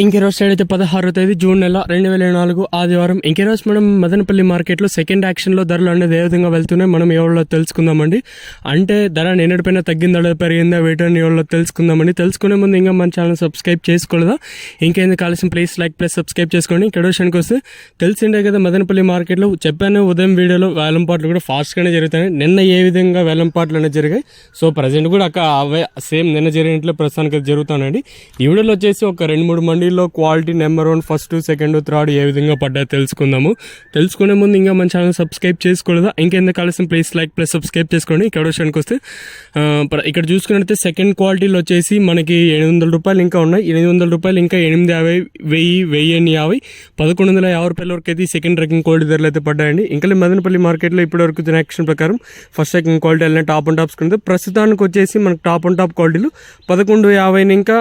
ఇంకెరోజు side అయితే 16వ తేదీ June నెల 2024 ఆదివారం. ఇంకెరోజు మనం మదనపల్లి మార్కెట్లో సెకండ్ యాక్షన్లో ధరలు అనేది ఏ విధంగా వెళ్తున్నాయి మనం ఎవరిలో తెలుసుకుందామండి. అంటే ధర నిన్నటిపైన తగ్గిందా పెరిగిందా వేటని ఎవరిలో తెలుసుకుందామండి. తెలుసుకునే ముందు ఇంకా మన ఛానల్ సబ్స్క్రైబ్ చేసుకోలేదా, ఇంకేంది కావాల్సిన ప్లీజ్ లైక్ ప్లస్ సబ్స్క్రైబ్ చేసుకోండి. ఇక్కడ విషయానికి వస్తే తెలిసిండే కదా, మదనపల్లి మార్కెట్లో చెప్పాను ఉదయం వీడియోలో వేలంపాట్లు కూడా ఫాస్ట్గానే జరుగుతాయి. నిన్న ఏ విధంగా వేలంపాట్లు అనేది జరిగాయి, సో ప్రజెంట్ కూడా అక్కడ అవే సేమ్ నిన్న జరిగినట్లు ప్రస్తుతానికి జరుగుతానండి. ఈ వీడియోలో వచ్చేసి ఒక 2-3 మండీల్లో quality number 1, first, second, third ఏ విధంగా పడ్డాయో తెలుసుకుందాము. తెలుసుకునే ముందు ఇంకా మన ఛానల్ సబ్స్క్రైబ్ చేసుకోలేదా, ఇంకెందుకు కావాల్సిన ప్లీజ్ లైక్ ప్లస్ సబ్స్క్రైబ్ చేసుకోండి. ఇక్కడ విషయానికి వస్తే ఇక్కడ చూసుకున్నట్లయితే సెకండ్ క్వాలిటీలో వచ్చేసి మనకి 800 రూపాయలు ఇంకా ఉన్నాయి. 800 రూపాయలు ఇంకా 850, 1050, 1150 రూపాయల వరకు అయితే సెకండ్ రకింగ్ క్వాలిటీ ధరలు అయితే పడ్డాయండి. ఇంకా మదనపల్లి మార్కెట్లో ఇప్పటి వరకు యాక్షన్ ప్రకారం ఫస్ట్ సెకండ్ క్వాలిటీ వెళ్ళిన టాప్ అండ్ టాప్స్ కింద ప్రస్తుతానికి వచ్చేసి మనకు టాప్ అండ్ టాప్ క్వాలిటీలు 1150 ఇంకా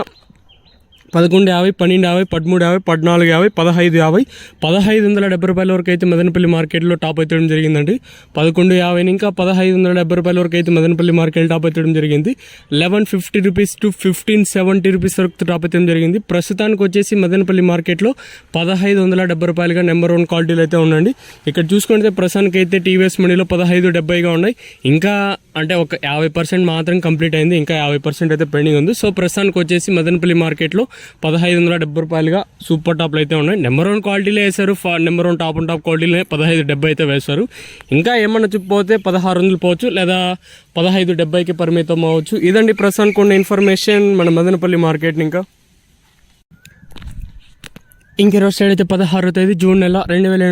1150, 1250, 1350, 1450, 1550, 1570 రూపాయల వరకు అయితే మదనపల్లి మార్కెట్లో టాప్ అయితే జరిగిందండి. 1150 ఇంకా 1570 రూపాయల వరకు అయితే మదనపల్లి మార్కెట్ టాప్ అయితే జరిగింది. 1150 రూపీస్ టు 1570 రూపీస్ వరకు టాప్ అయితే జరిగింది. ప్రస్తుతానికి వచ్చేసి మదనపల్లి మార్కెట్లో 1570 రూపాయలుగా నెంబర్ 1 క్వాలిటీలు అయితే ఉండండి. ఇక్కడ చూసుకుంటే ప్రస్తుతానికి అయితే టీవీఎస్ మనీలో 1570గా ఉన్నాయి. ఇంకా అంటే ఒక 50% మాత్రం కంప్లీట్ అయింది, ఇంకా 50% అయితే పెండింగ్ ఉంది. సో ప్రస్తుతానికి వచ్చేసి మదనపల్లి మార్కెట్లో 1570 రూపాయలుగా సూపర్ టాప్లు అయితే ఉన్నాయి. నెంబర్ 1 క్వాలిటీలో వేశారు, నెంబర్ 1 టాప్ అండ్ టాప్ క్వాలిటీలో 1570 అయితే వేస్తారు. ఇంకా ఏమన్నా చెప్పిపోతే 1600 పోవచ్చు, లేదా 1570కి పరిమితం అవ్వచ్చు. ఇదండి ప్రస్తుతానికి ఉన్న ఇన్ఫర్మేషన్ మన మదనపల్లి మార్కెట్. ఇంకా ఈరోజు సైడ్ అయితే 16వ తేదీ జూన్ నెల 2024